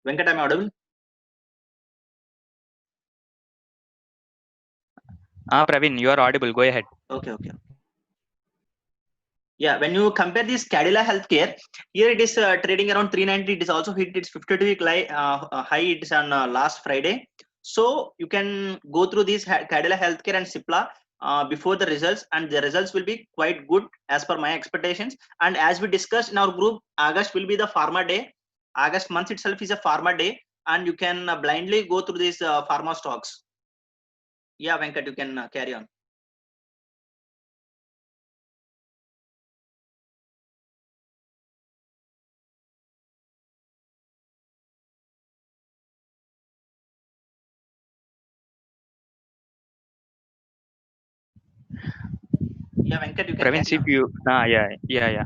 Venkat, am I audible? Praveen, you are audible. Go ahead. Okay. Yeah, when you compare this Cadila Healthcare, here it is trading around 390. It is also hit its 52-week high. It is on last Friday. So you can go through this Cadila Healthcare and Cipla before the results, and the results will be quite good as per my expectations. And as we discussed in our group, August will be the pharma day. August month itself is a pharma day, and you can blindly go through these pharma stocks. Yeah, Venkat, you can carry on. Yeah, Venkat, you can Praveen, carry if on. you, yeah.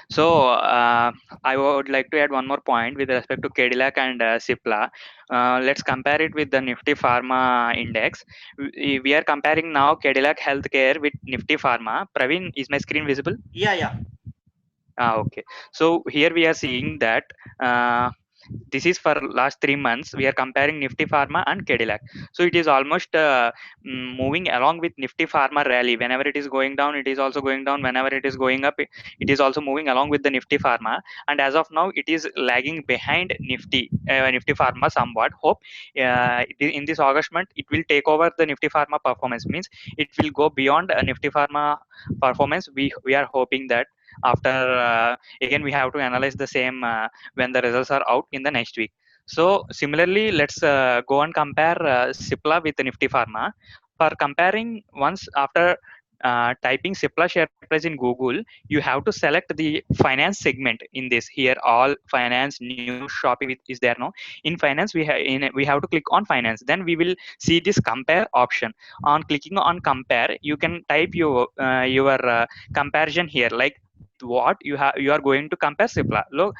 So I would like to add one more point with respect to Cadillac and Cipla. Let's compare it with the Nifty Pharma Index. We are comparing now Cadillac Healthcare with Nifty Pharma. Praveen, is my screen visible? Yeah. Okay. So here we are seeing that uh, this is for last 3 months. We are comparing Nifty Pharma and Cadillac. So it is almost moving along with Nifty Pharma rally. Whenever it is going down, it is also going down. Whenever it is going up, it is also moving along with the Nifty Pharma. And as of now, it is lagging behind Nifty Pharma somewhat. Hope in this August month, it will take over the Nifty Pharma performance. Means it will go beyond Nifty Pharma performance. We are hoping that after again we have to analyze the same when the results are out in the next week. So similarly, let's go and compare Cipla with Nifty Pharma. For comparing, once after typing Cipla share price in Google, you have to select the finance segment in this. Here, all finance, news, Shopee is there now. In finance, we have to click on finance. Then we will see this compare option. On clicking on compare, you can type your comparison here, like what you are going to compare Cipla. Look,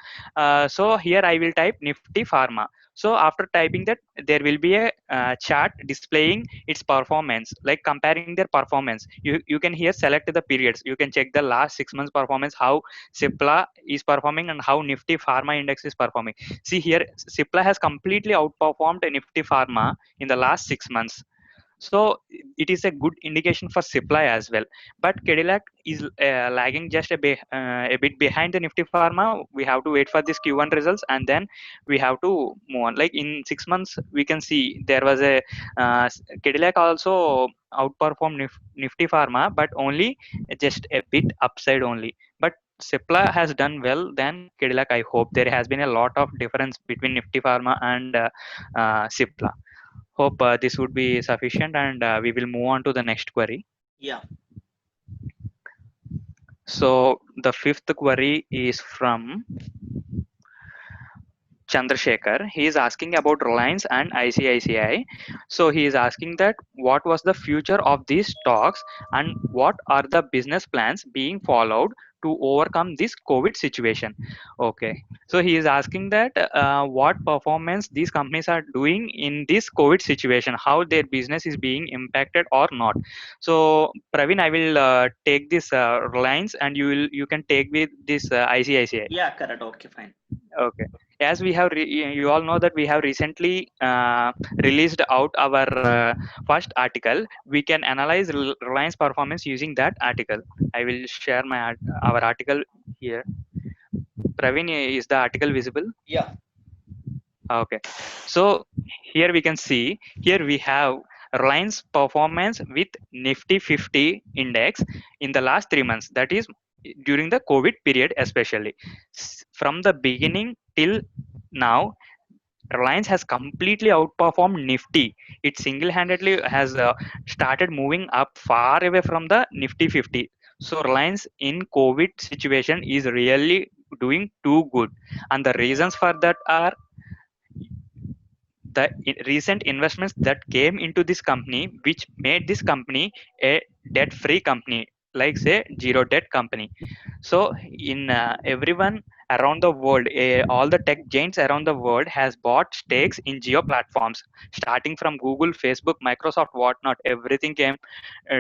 so here I will type Nifty Pharma. So after typing that, there will be a chart displaying its performance, like comparing their performance. You can here select the periods. You can check the last 6 months performance, how Cipla is performing and how Nifty Pharma Index is performing. See here, Cipla has completely outperformed Nifty Pharma in the last 6 months. So it is a good indication for Cipla as well. But Cadillac is lagging just a bit behind the Nifty Pharma. We have to wait for this Q1 results, and then we have to move on. Like in 6 months, we can see there was a Cadillac also outperformed Nifty Pharma, but only just a bit upside only. But Cipla has done well than Cadillac. I hope there has been a lot of difference between Nifty Pharma and Cipla. Hope this would be sufficient, and we will move on to the next query. Yeah. So the fifth query is from Chandrasekhar. He is asking about Reliance and ICICI. So he is asking that what was the future of these stocks and what are the business plans being followed to overcome this COVID situation. Okay. So he is asking that what performance these companies are doing in this COVID situation, how their business is being impacted or not. So Praveen, I will take this Reliance, and you can take with this ICICI. Yeah, correct. Okay, fine. Okay. As we have, you all know that we have recently released out our first article. We can analyze Reliance performance using that article. I will share our article here. Praveen, is the article visible? Yeah. Okay. So here we can see, here we have Reliance performance with Nifty 50 index in the last 3 months. That is during the COVID period, especially. From the beginning till now, Reliance has completely outperformed Nifty. It single-handedly has started moving up far away from the Nifty 50. So Reliance in COVID situation is really doing too good, and the reasons for that are the recent investments that came into this company, which made this company a debt-free company, like say zero debt company. So in everyone around the world, all the tech giants around the world has bought stakes in geo platforms, starting from Google, Facebook, Microsoft, whatnot. Everything came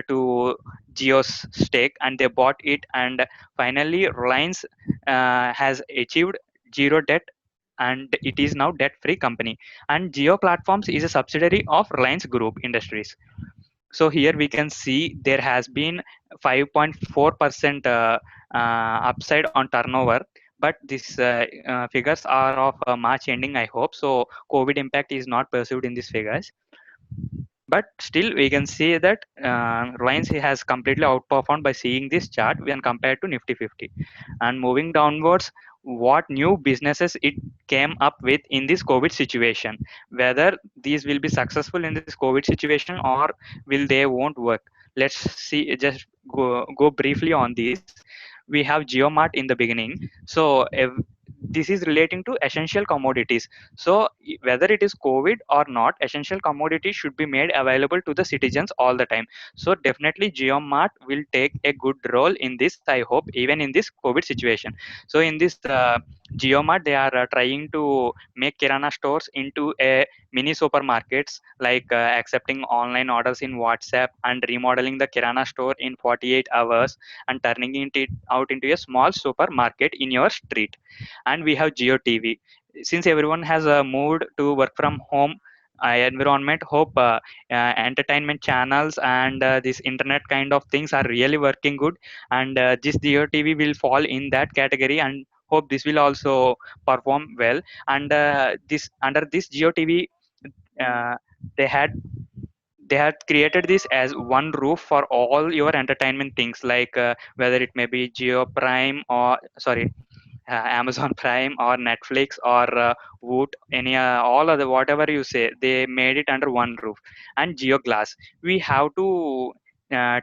to geo's stake, and they bought it. And finally Reliance has achieved zero debt and it is now debt-free company. And Geo Platforms is a subsidiary of Reliance Group Industries. So here we can see there has been 5.4% upside on turnover, but these figures are of March ending, I hope. So COVID impact is not perceived in these figures. But still, we can see that Reliance has completely outperformed by seeing this chart when compared to Nifty 50. And moving downwards, what new businesses it came up with in this COVID situation, whether these will be successful in this COVID situation or will they won't work. Let's see, just go briefly on these. We have Geomart in the beginning. So this is relating to essential commodities. So whether it is COVID or not, essential commodities should be made available to the citizens all the time. So definitely Geomart will take a good role in this, I hope, even in this COVID situation. So in this Geomart, they are trying to make Kirana stores into a mini supermarkets, like accepting online orders in WhatsApp and remodeling the Kirana store in 48 hours and turning it out into a small supermarket in your street. And we have Geo TV. Since everyone has moved to work from home environment, hope entertainment channels and this internet kind of things are really working good, and this Geo TV will fall in that category, and hope this will also perform well. And this under this Geo TV, uh, they had they had created this as one roof for all your entertainment things, like whether it may be Geo Prime or sorry, Amazon Prime or Netflix or Woot, any all other whatever you say, they made it under one roof. And GeoGlass, we have to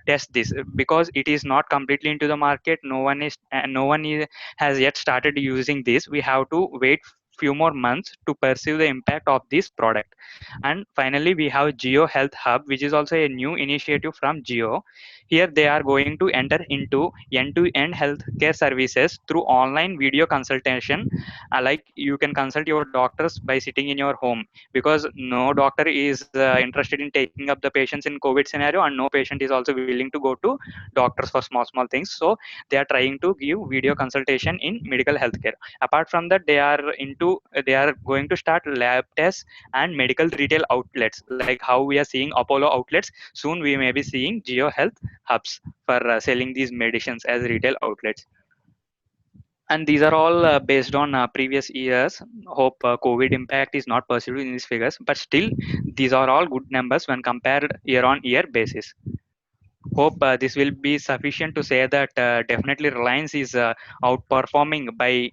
test this because it is not completely into the market. No one has yet started using this. We have to wait few more months to perceive the impact of this product. And finally, we have Geo Health Hub, which is also a new initiative from Geo. Here they are going to enter into end-to-end healthcare services through online video consultation. Like you can consult your doctors by sitting in your home, because no doctor is interested in taking up the patients in COVID scenario, and no patient is also willing to go to doctors for small things. So they are trying to give video consultation in medical healthcare. Apart from that, they are going to start lab tests and medical retail outlets, like how we are seeing Apollo outlets. Soon we may be seeing Geo Health hubs for selling these medicines as retail outlets. And these are all based on previous years. Hope COVID impact is not perceived in these figures, but still these are all good numbers when compared year on year basis. Hope this will be sufficient to say that definitely Reliance is outperforming by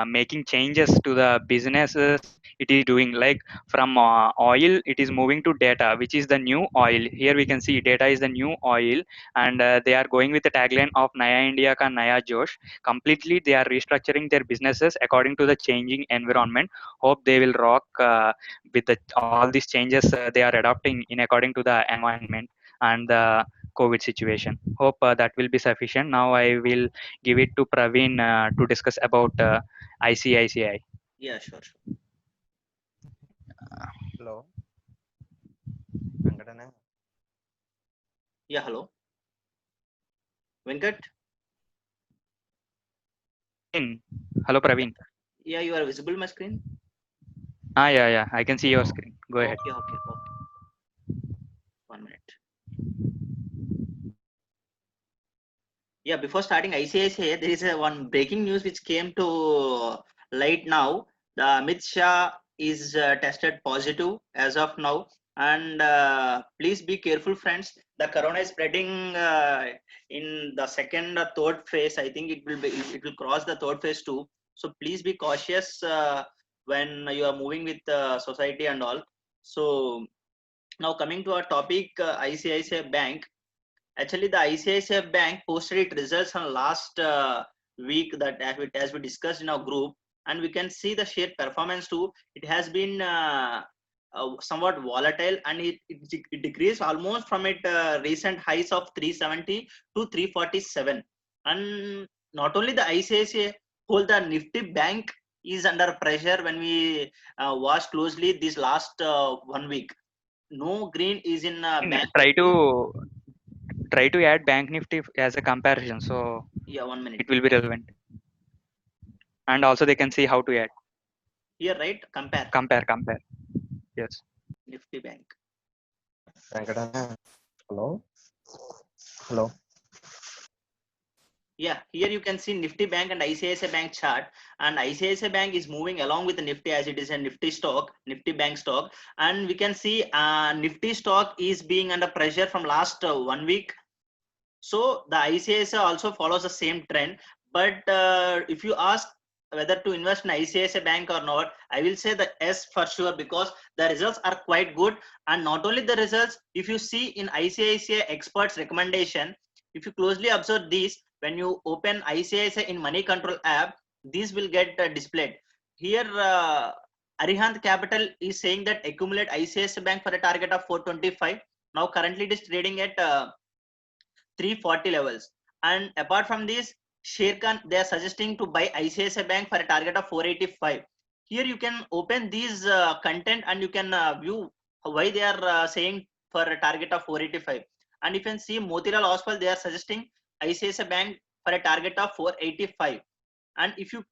making changes to the businesses it is doing. Like from oil, it is moving to data, which is the new oil. Here we can see data is the new oil, and they are going with the tagline of Naya India ka Naya Josh. Completely, they are restructuring their businesses according to the changing environment. Hope they will rock with all these changes they are adopting in according to the environment and the COVID situation. Hope that will be sufficient. Now I will give it to Praveen to discuss about ICICI. Yeah, sure. Hello, Venkatana. Yeah, hello. Venkat? Hello, Praveen. Yeah, you are visible my screen? Yeah. I can see your screen. Go ahead. Okay. 1 minute. Yeah, before starting ICICI, there is one breaking news which came to light now. The Amit Shah is tested positive as of now, and please be careful, friends. The corona is spreading in the second or third phase. I think it will cross the third phase too. So please be cautious when you are moving with society and all. So now coming to our topic, ICICI Bank. Actually, the ICICI Bank posted its results on last week, that as we discussed in our group, and we can see the share performance too. It has been somewhat volatile, and it decreased almost from its recent highs of 370 to 347. And not only the ICICI, whole the Nifty Bank is under pressure when we watch closely this last 1 week. No green is in bank. Try to add Bank Nifty as a comparison, so Yeah, 1 minute. it will be relevant. And also they can see how to add. Here, right? Compare. Compare. Yes. Nifty Bank. Hello. Hello. Yeah, here you can see Nifty Bank and ICICI Bank chart, and ICICI Bank is moving along with the Nifty as it is a Nifty stock, Nifty Bank stock, and we can see Nifty stock is being under pressure from last 1 week. So the ICICI also follows the same trend, but if you ask whether to invest in ICICI Bank or not, I will say the yes for sure, because the results are quite good. And not only the results, if you see in ICICI experts recommendation, if you closely observe these, when you open ICICI in money control app, these will get displayed here. Arihant Capital is saying that accumulate ICICI Bank for a target of 425. Now currently it is trading at 340 levels. And apart from this, Sherkan, they are suggesting to buy ICICI Bank for a target of 485. Here you can open these content and you can view why they are saying for a target of 485. And you can see Motilal Oswal, they are suggesting ICICI Bank for a target of 485. And if you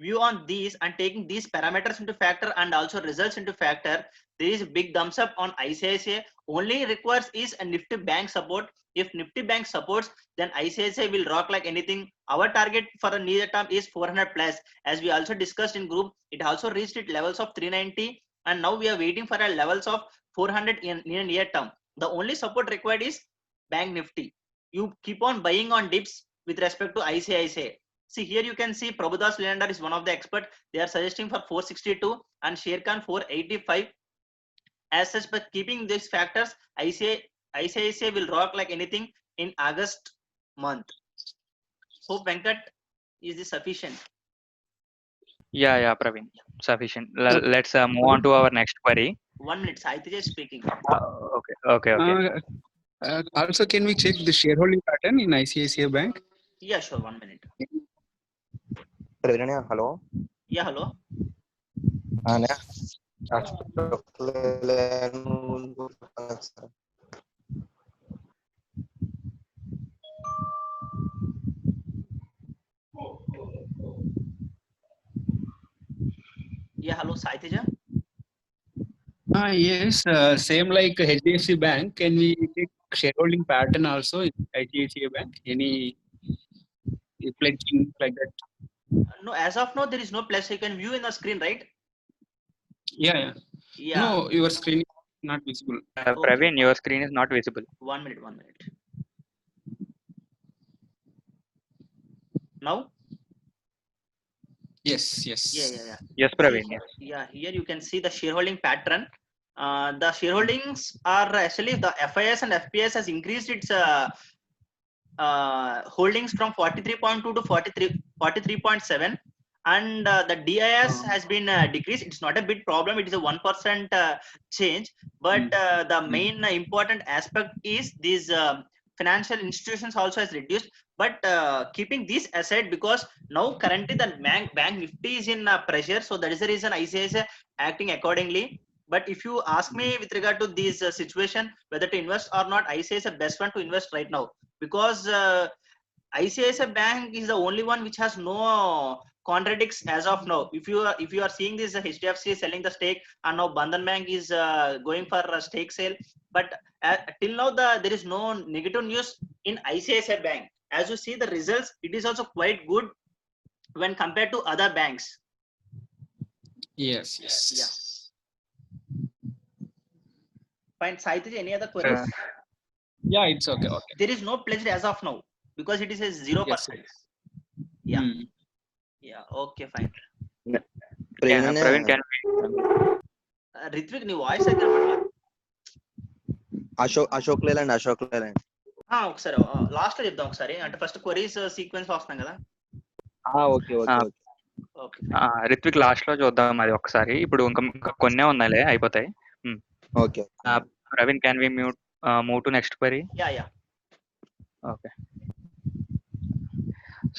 view on these and taking these parameters into factor and also results into factor, there is a big thumbs up on ICICI. Only requires is a Nifty Bank support. If Nifty Bank supports, then ICICI will rock like anything. Our target for a near term is 400 plus. As we also discussed in group, it also reached its levels of 390, and now we are waiting for a levels of 400 in near term. The only support required is Bank Nifty. You keep on buying on dips with respect to ICICI. See here you can see Prabhudas Leander is one of the expert. They are suggesting for 462 and Sherkan 485. As such, but keeping these factors, ICICI will rock like anything in August month. Hope Venkat is this sufficient. Yeah, Praveen. Sufficient. Let's move on to our next query. 1 minute, Saitija is speaking. Okay. Also, can we check the shareholding pattern in ICICI Bank? Yeah, sure. 1 minute. Hello. Yeah, hello. Yeah, hello, Saitija. Yes, same like HDFC Bank. Can we take shareholding pattern also in ICICI Bank? Any pledging like that? No, as of now, there is no place. You can view in the screen, right? Yeah. Yeah. No, your screen is not visible. Praveen, your screen is not visible. 1 minute. Now? Yes. Yeah. Yes, Praveen. Yes. Yeah, here you can see the shareholding pattern. The shareholdings are actually the FIS and FPS has increased its holdings from 43.2 to 43.7, and the DIS has been decreased. It's not a big problem. It is a 1% change, but the main important aspect is these financial institutions also has reduced. But keeping this aside, because now currently the bank Nifty is in pressure, so that is the reason ICICI acting accordingly. But if you ask me with regard to this situation whether to invest or not, ICICI is the best one to invest right now, because ICICI Bank is the only one which has no contradicts as of now. If you are seeing this, HDFC is selling the stake, and now Bandhan Bank is going for a stake sale. But till now there is no negative news in ICICI Bank. As you see the results, it is also quite good when compared to other banks. Yes. Yeah. Fine, Saitij, any other queries? Yeah, it's okay. There is no pledge as of now because it is a 0%. Yeah. Yeah. Okay, fine. Praveen, can Ritvik, నీ voice దగ్గర మాట్లాడు. అశోక్ లేలాండ్ ఒకసారి last లో చెప్దాం ఒకసారి, అంటే first queries sequence వస్తున్నాం కదా. ఓకే రిత్విక్ లాస్ట్ లో చూద్దాం అది ఒకసారి. ఇప్పుడు ఇంకా కొన్నే ఉన్నాయిలే, అయిపోతాయి. Okay Praveen, can we move to next query? Yeah. Okay.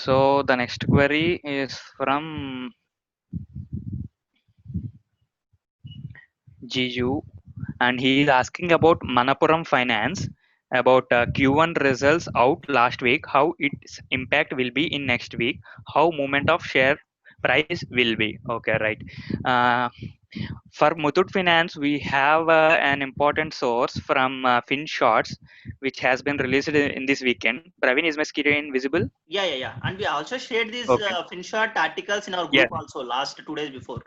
So the next query is from Jiju, and he is asking about Manappuram Finance, about Q1 results out last week, how its impact will be in next week, how movement of share price will be. Okay, right. For Muthoot Finance, we have an important source from FinShots, which has been released in this weekend. Praveen, is my screen visible? Yeah. And we also shared these Okay. FinShot articles in our Yes. group also last 2 days before.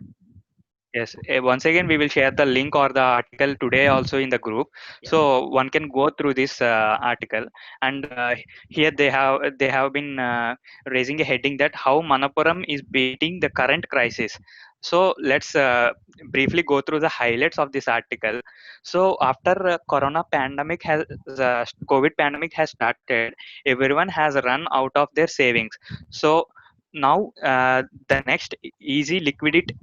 Yes. Once again, we will share the link or the article today also in the group, Yeah. so one can go through this article. And here they have been raising a heading that how Manappuram is beating the current crisis. So let's briefly go through the highlights of this article. So after Corona pandemic has COVID pandemic has started, everyone has run out of their savings. So now the next easy liquidity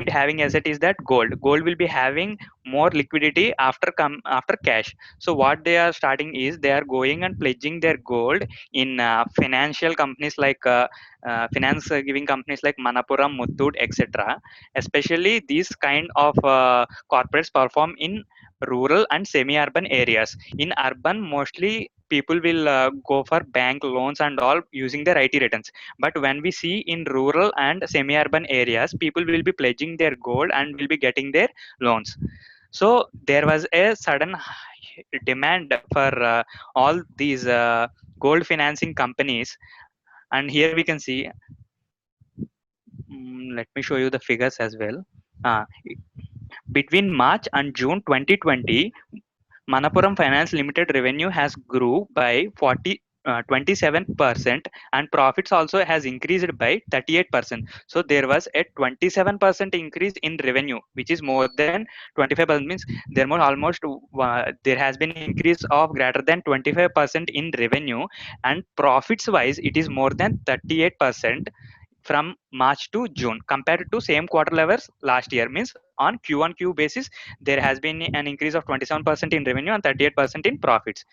having asset is that gold will be having more liquidity after cash. So what they are starting is they are going and pledging their gold in financial companies like finance giving companies like Manappuram, Muthoot, etc. Especially these kind of corporates perform in rural and semi-urban areas. In urban, mostly people will go for bank loans and all using their IT returns. But when we see in rural and semi-urban areas, people will be pledging their gold and will be getting their loans. So there was a sudden demand for all these gold financing companies. And here we can see, let me show you the figures as well. Uh, Between March and June 2020, Manappuram Finance Limited revenue has grew by 27%, and profits also has increased by 38%. So there was a 27% increase in revenue, which is more than 25%. Means there has been increase of greater than 25% in revenue, and profits wise it is more than 38% from March to June compared to same quarter levels last year. Means on Q1Q basis, there has been an increase of 27% in revenue and 38% in profits.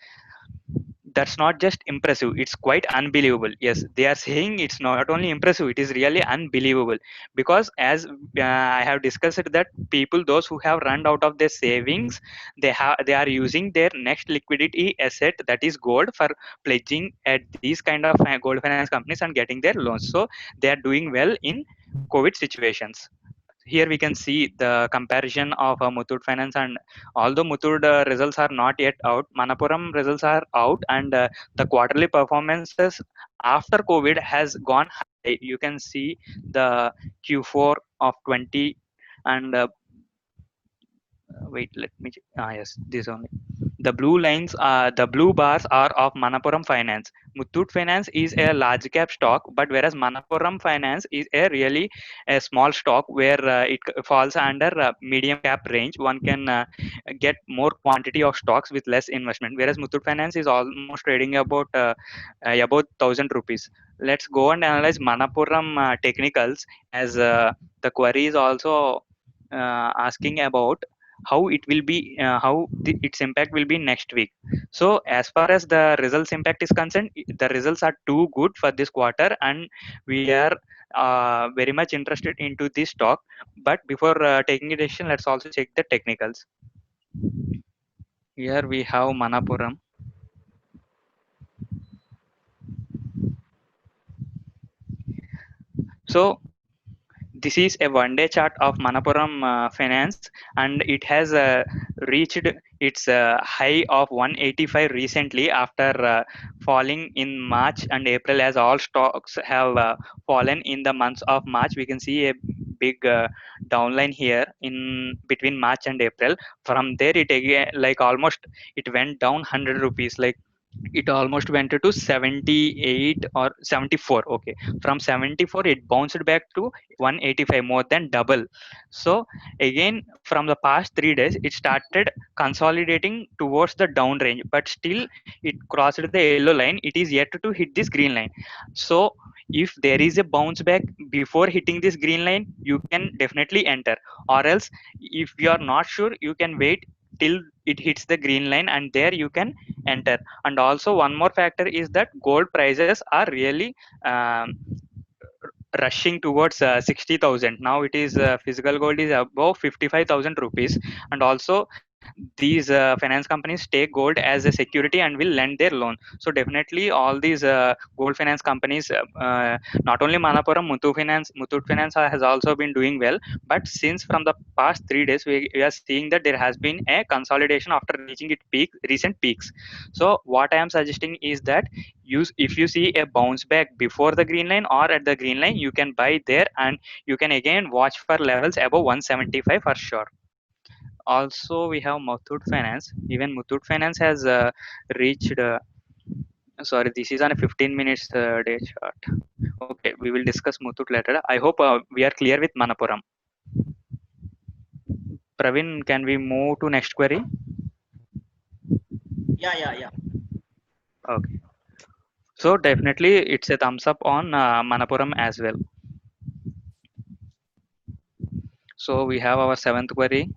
That's not just impressive, it's quite unbelievable. Yes, they are saying it's not only impressive, it is really unbelievable. Because as I have discussed that people those who have run out of their savings, they are using their next liquidity asset, that is gold, for pledging at these kind of gold finance companies and getting their loans. So they are doing well in COVID situations. Here we can see the comparison of Muthoot Finance, and although Muthoot results are not yet out, Manappuram results are out, and the quarterly performances after COVID has gone high. You can see the Q4 of 20 and wait, let me. Yes, this only. The blue bars are of Manappuram Finance. Muthoot Finance is a large cap stock, but whereas Manappuram Finance is a really a small stock where falls under medium cap range. One can get more quantity of stocks with less investment. Whereas Muthoot Finance is almost trading about 1,000 rupees. Let's go and analyze Manappuram technicals, as the query is also asking about how it will be its impact will be next week. So as far as the results impact is concerned, the results are too good for this quarter, and we are very much interested into this stock. But before taking a decision, let's also check the technicals. Here we have Manappuram. So this is a one-day chart of Manappuram Finance, and it has reached its high of 185 recently after falling in March and April, as all stocks have fallen in the months of March. We can see a big downline here in between March and April. From there, it again, like almost it went down 100 rupees, like it almost went to 78 or 74. Okay, from 74 it bounced back to 185, more than double. So again, from the past 3 days it started consolidating towards the down range, but still it crossed the yellow line. It is yet to hit this green line. So if there is a bounce back before hitting this green line, you can definitely enter. Or else, if you are not sure, you can wait till it hits the green line, and there you can enter. And also one more factor is that gold prices are really rushing towards 60,000. Now it is physical gold is above 55,000 rupees, and also these finance companies take gold as a security and will lend their loan. So definitely all these gold finance companies, not only Manapuram, Muthoot Finance has also been doing well. But since from the past 3 days, we are seeing that there has been a consolidation after reaching recent peaks. So what I am suggesting is that if you see a bounce back before the green line or at the green line, you can buy there, and you can again watch for levels above 175 for sure. Also, we have Muthoot Finance. Even Muthoot Finance has reached. Sorry, this is on a 15 minutes day chart. Okay, we will discuss Muthoot later. I hope we are clear with Manapuram. Praveen, can we move to next query? Yeah. Okay. So definitely, it's a thumbs up on Manapuram as well. So we have our seventh query.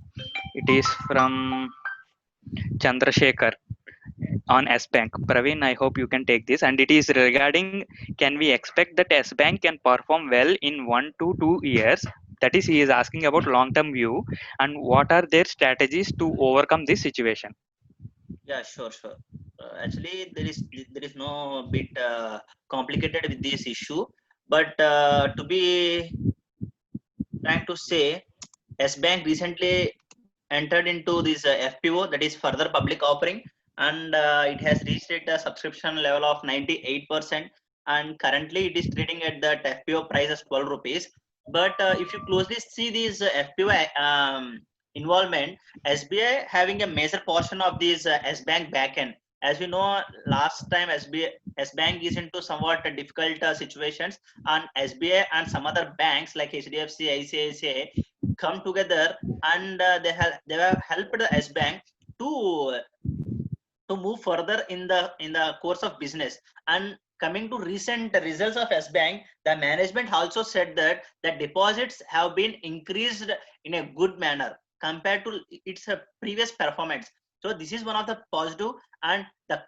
It is from Chandrasekhar on S Bank. Praveen, I hope you can take this. And it is regarding, can we expect that S Bank can perform well in 1 to 2 years? That is, he is asking about long term view, and what are their strategies to overcome this situation? Yeah, sure. Actually, there is no bit complicated with this issue, but to be frank to say, S Bank recently entered into this FPO, that is further public offering, and it has reached at a subscription level of 98%, and currently it is trading at that FPO price as 12 rupees. But if you closely see this FPO involvement, SBI having a major portion of this S Bank backend. As we know, last time S Bank is into somewhat difficult situations, and SBI and some other banks like HDFC, ICICI come together, and they have helped the S Bank to move further in the course of business. And coming to recent results of S Bank, the management also said that the deposits have been increased in a good manner compared to its previous performance. So this is one of the positive, and the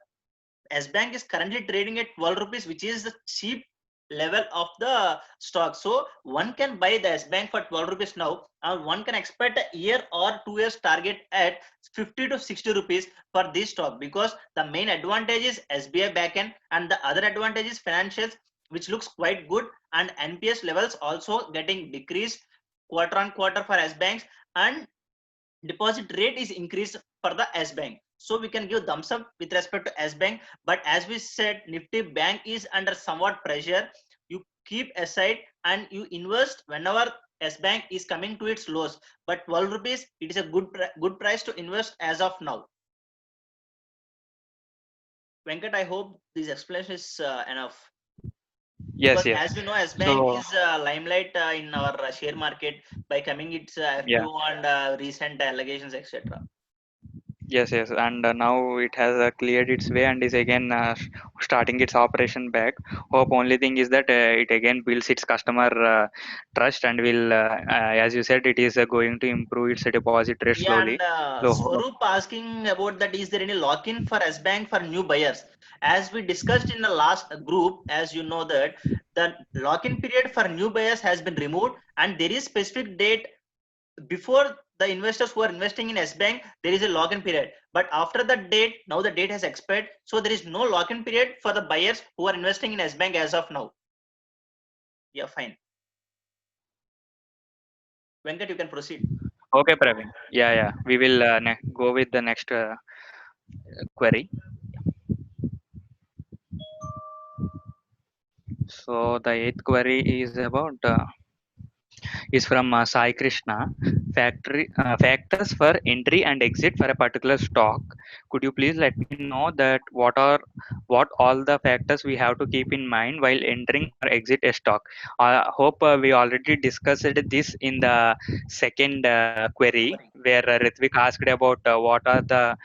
S Bank is currently trading at 12 rupees, which is the cheap level of the stock. So one can buy the S Bank for 12 rupees now, and one can expect a year or 2 years target at 50 to 60 rupees for this stock, because the main advantage is SBI backend, and the other advantage is financials, which looks quite good, and NPS levels also getting decreased quarter on quarter for S Banks, and deposit rate is increased for the S Bank. So we can give thumbs up with respect to S Bank. But as we said, Nifty Bank is under somewhat pressure. You keep aside and you invest whenever S Bank is coming to its lows. But 12 rupees, it is a good price to invest as of now. Venkat, I hope this explanation is enough. Yes, Because yes. as we know, S Bank So is limelight in our share market by coming its yeah. FPO and recent allegations, etc. Yes, and now it has cleared its way and is again starting its operation back. Hope only thing is that it again builds its customer trust, and will, as you said, it is going to improve its deposit rate Yeah, slowly. and So Swaroop asking about that, is there any lock-in for S Bank for new buyers? As we discussed in the last group, as you know that the lock-in period for new buyers has been removed, and there is specific date before the investors who are investing in S Bank, there is a lock-in period. But after that date, now the date has expired, so there is no lock-in period for the buyers who are investing in S Bank as of now. Yeah, fine. Venkat, you can proceed. okay, Praveen. Yeah. We will go with the next query. So the eighth query is from Sai Krishna. Factors for entry and exit for a particular stock. Could you please let me know that what all the factors we have to keep in mind while entering or exit a stock? I hope we already discussed this in the second query, where Ritvik asked about what are the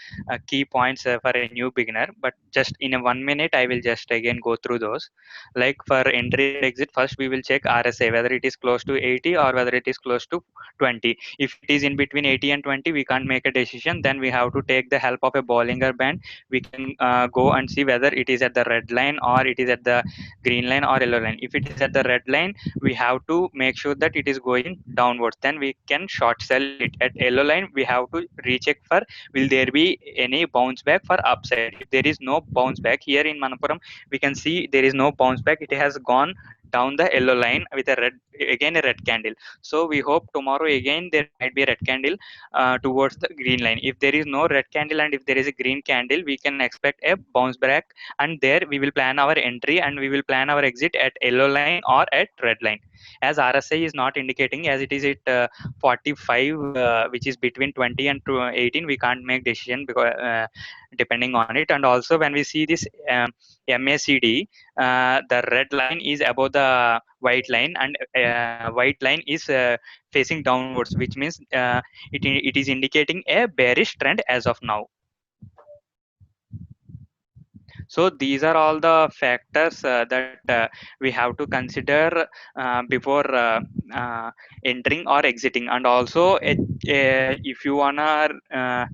key points for a new beginner. But just in a 1 minute, I will just again go through those. Like for entry and exit, first we will check RSI, whether it is close to 80 or whether it is close to 20. If it is in between 80 and 20, we can't make a decision. Then we have to take the help of a Bollinger Band. We can go and see whether it is at the red line or it is at the green line or yellow line. If it is at the red line, we have to make sure that it is going downwards. Then we can short sell it. At yellow yellow line, we have to recheck for will there be any bounce back for upside. If there is no bounce back here in Manappuram, we can see there is no bounce back. It has gone down the yellow line with a red, again a red candle. So we hope tomorrow again there might be a red candle towards the green line. If there is no red candle and if there is a green candle, we can expect a bounce back, and there we will plan our entry and we will plan our exit at yellow line or at red line. As RSI is not indicating, as it is at 45, which is between 20 and 18, we can't make decision because depending on it. And also when we see this MACD, the red line is above the white line, and white line is facing downwards, which means it is indicating a bearish trend as of now. So these are all the factors that we have to consider before entering or exiting. And also if you wanna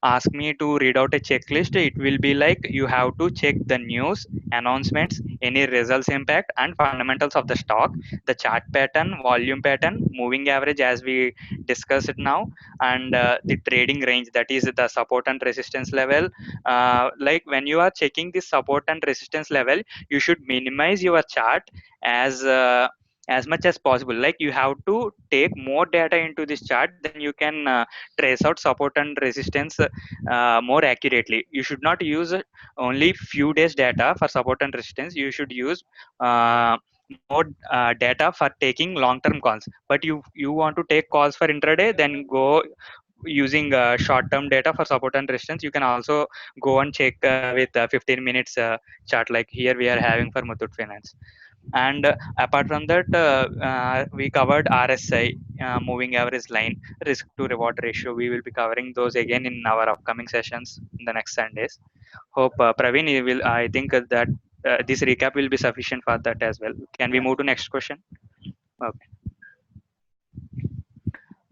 ask me to read out a checklist, it will be like you have to check the news, announcements, any results impact, and fundamentals of the stock, the chart pattern, volume pattern, moving average as we discussed it now, and the trading range, that is the support and resistance level. Like when you are checking this support and resistance level, you should minimize your chart as much as possible. Like you have to take more data into this chart, then you can trace out support and resistance more accurately. You should not use only few days data for support and resistance. You should use more data for taking long term calls. But you want to take calls for intraday, then go using short term data for support and resistance. You can also go and check with 15 minutes chart, like here we are having for Muthoot Finance. And apart from that, we covered RSI, moving average line, risk to reward ratio. We will be covering those again in our upcoming sessions in the next Sundays. Hope Praveen, you will, I think that this recap will be sufficient for that as well. Can we move to next question? Okay.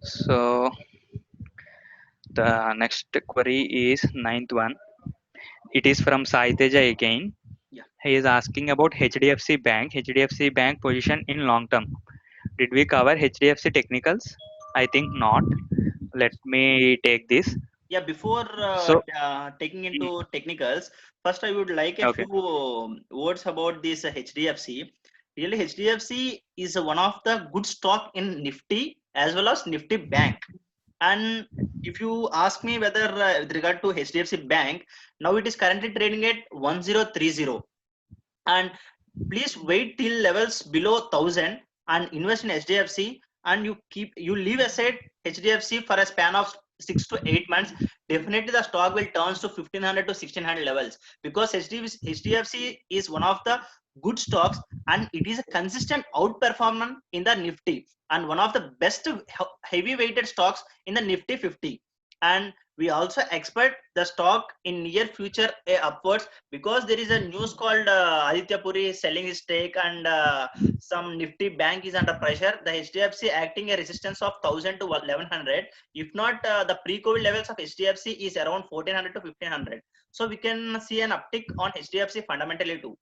So the next query is ninth one. It is from Sai Teja again. Yeah. He is asking about HDFC Bank. HDFC Bank position in long term. Did we cover HDFC technicals? I think not. Let me take this. Yeah, before So taking into technicals, first I would like a okay. few words about this HDFC. Really, HDFC is one of the good stock in Nifty as well as Nifty Bank. And if you ask me whether with regard to HDFC Bank, now it is currently trading at 1030, and please wait till levels below 1000 and invest in HDFC, and you leave aside HDFC for a span of 6 to 8 months. Definitely the stock will turn to 1500 to 1600 levels, because HDFC is one of the good stocks, and it is a consistent outperformance in the Nifty and one of the best heavy weighted stocks in the Nifty 50. And we also expect the stock in near future upwards, because there is a news called Aditya Puri selling his stake, and some Nifty Bank is under pressure. The HDFC acting a resistance of 1000 to 1100. If not, the pre-COVID levels of HDFC is around 1400 to 1500. So we can see an uptick on HDFC fundamentally too.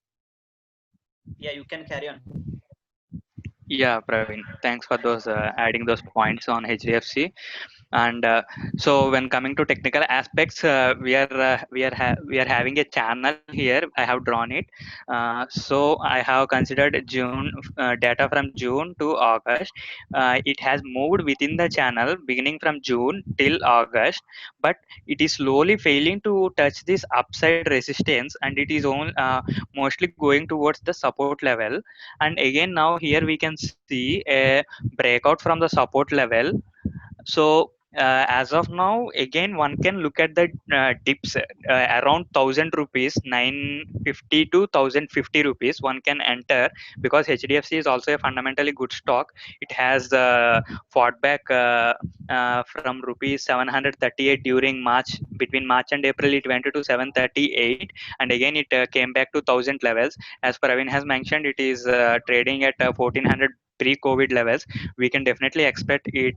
Yeah, you can carry on. Yeah, Praveen, thanks for those adding those points on HDFC. And so when coming to technical aspects, we are having a channel here. I have drawn it. So I have considered June data from June to August. It has moved within the channel beginning from June till August, but it is slowly failing to touch this upside resistance, and it is mostly going towards the support level. And again now here we can see a breakout from the support level. So as of now, again one can look at the dips around 1000 rupees, 950 to 1050 rupees. One can enter, because HDFC is also a fundamentally good stock. It has fought back from rupees 738 during March. Between March and April, it went to 738, and again it came back to 1000 levels. As Praveen has mentioned, it is trading at 1400 pre-COVID levels. We can definitely expect it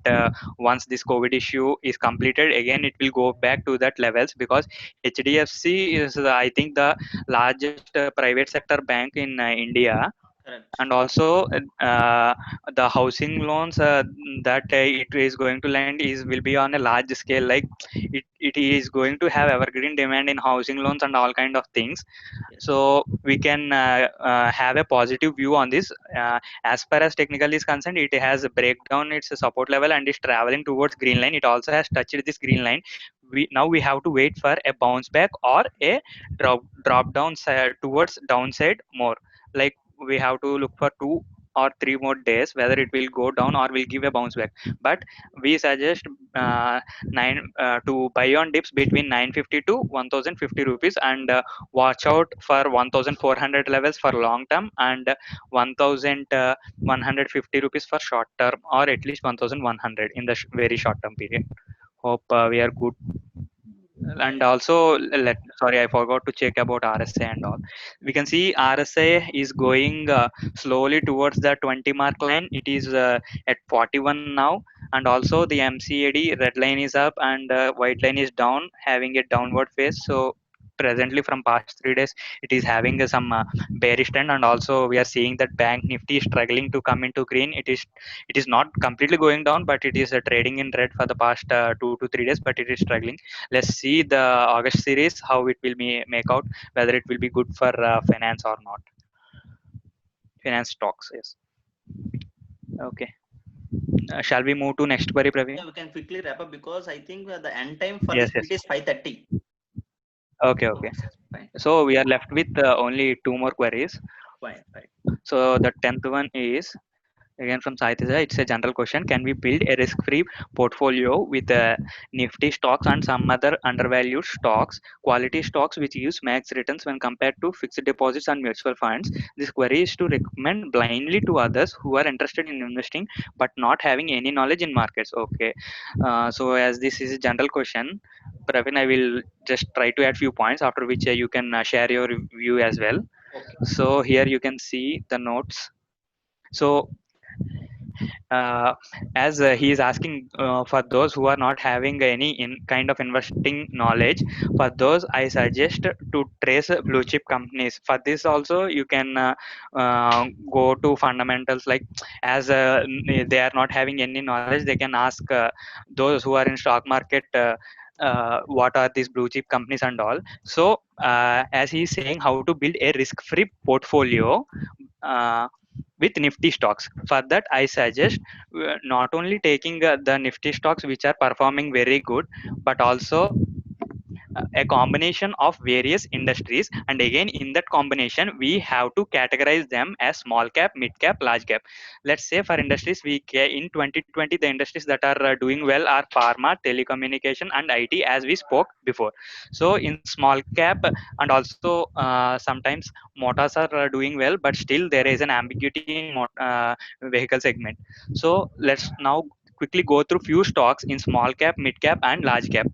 once this COVID issue is completed, again it will go back to that levels, because HDFC is I think the largest private sector bank in India, Correct. And also the housing loans that it is going to lend is will be on a large scale, like it is going to have evergreen demand in housing loans and all kind of things. Yes. So we can have a positive view on this. As far as technical is concerned, it has a breakdown its support level and is traveling towards green line. It also has touched this green line. We have to wait for a bounce back or a drop down side towards downside more. Like we have to look for 2 or 3 more days whether it will go down or will give a bounce back. But we suggest nine to buy on dips between 950 to 1050 rupees, and watch out for 1400 levels for long term, and 1150 rupees for short term, or at least 1100 in the very short term period. Hope we are good. And also sorry, I forgot to check about RSA and all. We can see RSA is going slowly towards the 20 mark line. It is at 41 now. And also the MCAD red line is up and white line is down, having a downward phase. So presently from past 3 days it is having some bearish trend. And also we are seeing that bank nifty is struggling to come into green. It is not completely going down, but it is trading in red for the past 2 to 3 days, but it is struggling. Let's see the August series how it will be make out, whether it will be good for finance or not. Finance stocks, yes. Okay. Shall we move to next query, Praveen? Yeah, we can quickly wrap up because I think the end time for Yes, this yes. bit is 5:30. Okay, okay. Fine, So we are left with only 2 more queries. fine, fine. So the 10th one is again from Saitija. It's a general question. Can we build a risk-free portfolio with Nifty stocks and some other undervalued stocks, quality stocks which use max returns when compared to fixed deposits and mutual funds? This query is to recommend blindly to others who are interested in investing but not having any knowledge in markets. Okay. So as this is a general question, Praveen, I will just try to add few points, after which you can share your view as well. Okay. So here you can see the notes. So uh, as he is asking for those who are not having any kind of investing knowledge, for those I suggest to trace blue chip companies. For this also you can go to fundamentals, like as they are not having any knowledge, they can ask those who are in stock market what are these blue chip companies and all. So as he is saying, how to build a risk free portfolio uh, with Nifty stocks. For that, I suggest not only taking the Nifty stocks which are performing very good, but also a combination of various industries. And again, in that combination, we have to categorize them as small cap, mid cap, large cap. Let's say for industries, in 2020 the industries that are doing well are pharma, telecommunication, and IT, as we spoke before. So in small cap, and also sometimes motors are doing well, but still there is an ambiguity in vehicle segment. So let's now quickly go through few stocks in small cap, mid cap, and large cap.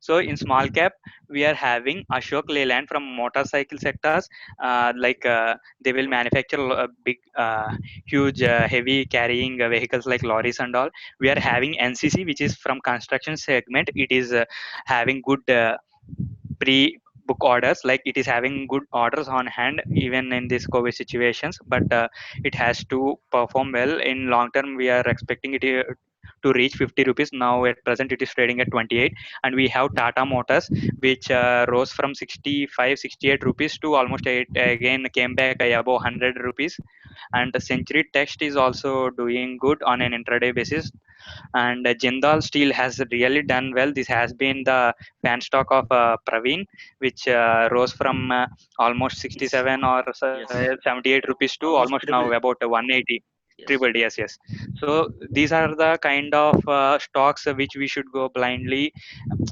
So in small cap, we are having Ashok Leyland from motorcycle sectors. They will manufacture big, huge, heavy carrying vehicles like lorries and all. We are having NCC, which is from construction segment. It is having good pre book orders, like it is having good orders on hand even in these COVID situations, but it has to perform well in long term. We are expecting it to reach 50 rupees. Now at present it is trading at 28. And we have Tata Motors, which rose from 65 68 rupees to almost 8, again came back above 100 rupees. And the Century Text is also doing good on an intraday basis. And Jindal Steel has really done well. This has been the fan stock of Praveen, which rose from almost 67 or Yes. 78 rupees to Almost almost now triple. about 180. Yes. Tripled, yes, yes. So these are the kind of stocks which we should go blindly.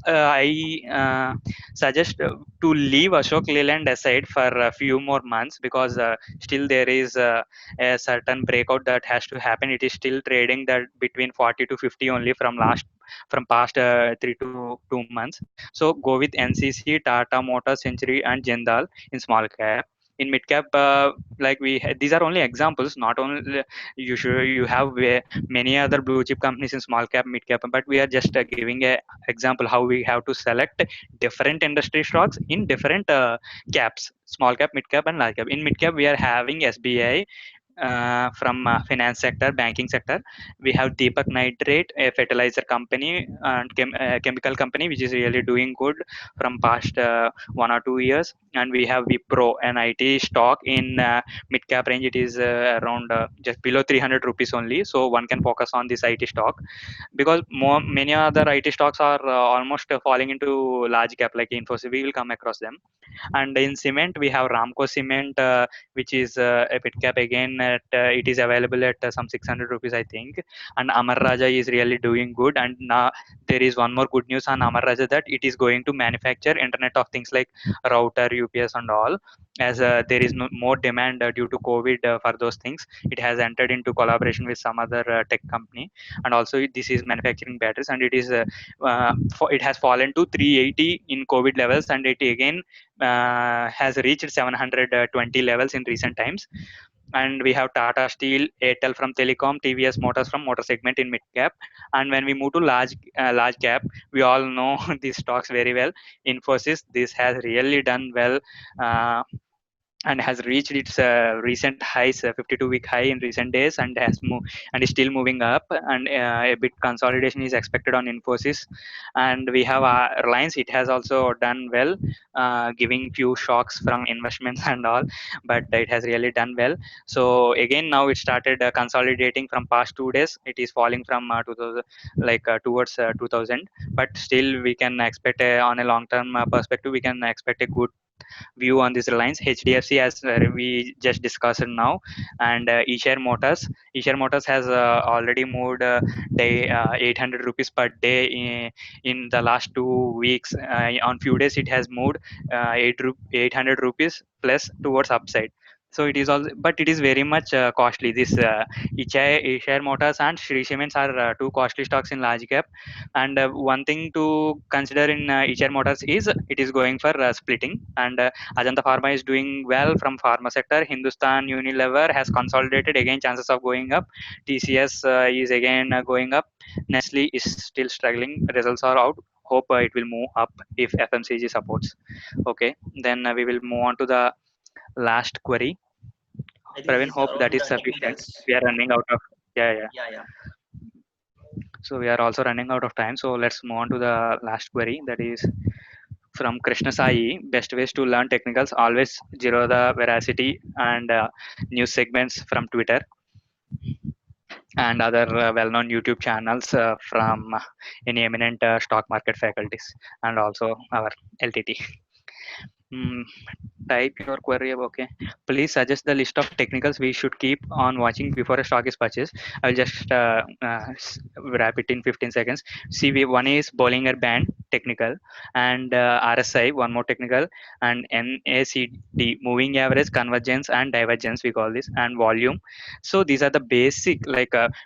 I suggest to leave Ashok Leyland aside for a few more months, because still there is a certain breakout that has to happen. It is still trading that between 40 to 50 only from past 3 to 2 months. So go with NCC, Tata Motors, Century, and Jindal in small cap. In mid cap, these are only examples. Not only you have many other blue chip companies in small cap, mid cap, but we are just giving a example how we have to select different industry stocks in different caps: small cap, mid cap, and large cap. In mid cap we are having SBI, from finance sector, banking sector. We have Deepak Nitrate, a fertilizer company and chemical company, which is really doing good from past 1 or 2 years. And we have Wipro, an IT stock in mid cap range. It is around just below 300 rupees only. So one can focus on this IT stock, because many other IT stocks are almost falling into large cap like Infosys. We will come across them. And in cement, we have Ramco Cement, which is a bit cap again. It is available at some 600 rupees, I think. And Amar Raja is really doing good. And now there is one more good news on Amar Raja, that it is going to manufacture Internet of Things like router, UPS, and all. As there is no more demand due to COVID for those things, it has entered into collaboration with some other tech company. And also this is manufacturing batteries, and it is it has fallen to 380 in COVID levels, and it again has reached 720 levels in recent times. And we have Tata Steel, Airtel from Telecom, TVS Motors from motor segment in mid cap. And when we move to large cap, we all know these stocks very well. Infosys, this has really done well. And has reached its recent highs, 52-week high in recent days, and and is still moving up. And a bit consolidation is expected on Infosys. And we have Reliance. It has also done well, giving few shocks from investments and all, but it has really done well. So again, now it started consolidating from past 2 days. It is falling from 2000, towards 2000, but still we can expect on a long term perspective, we can expect a good view on this Reliance. HDFC, as we just discussed now. And eShare Motors has already moved day 800 rupees per day in the last 2 weeks. On few days, it has moved 800 rupees plus towards upside. So it is all, but it is very much costly. This eShare Motors and Shree Cements are two costly stocks in large cap. And one thing to consider in eShare Motors is it is going for splitting. And Ajanta Pharma is doing well from pharma sector. Hindustan Unilever has consolidated, again chances of going up. TCS is again going up. Nestle is still struggling. Results are out. Hope it will move up if FMCG supports. Okay, then we will move on to the last query. I think Praveen, this is hope that around is the sufficient. technicals. We are running out of, yeah. Yeah, yeah. So we are also running out of time. So let's move on to the last query, that is from Krishna Sai. Best ways to learn technicals: always zero the veracity and news segments from Twitter and other well-known YouTube channels from any eminent stock market faculties, and also our LTT. Mm, type your query. Okay, please suggest the list of technicals we should keep on watching before a stock is purchased. I'll just wrap it in 15 seconds. CV1 is Bollinger Band technical, and RSI one more technical, and NACD moving average, convergence and divergence, we call this, and volume. So these are the basic,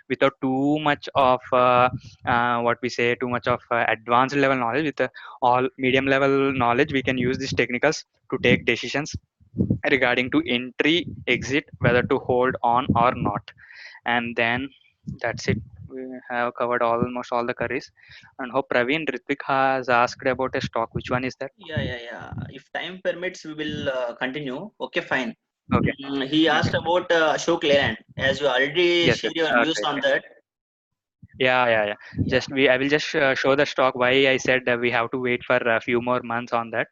without too much of what we say, too much of advanced level knowledge. With all medium level knowledge, we can use these technicals to take decisions regarding to entry, exit, whether to hold on or not. And then that's it. We have covered almost all the queries. And hope Praveen, Ritvik has asked about a stock. Which one is that? Yeah, yeah, yeah. If time permits, we will continue. Okay, fine. Okay. He asked Okay. about Ashok Leyland. As you already Yes. Yes. shared your views on Okay. that. Yeah. Yeah. I will just show the stock. Why I said we have to wait for a few more months on that.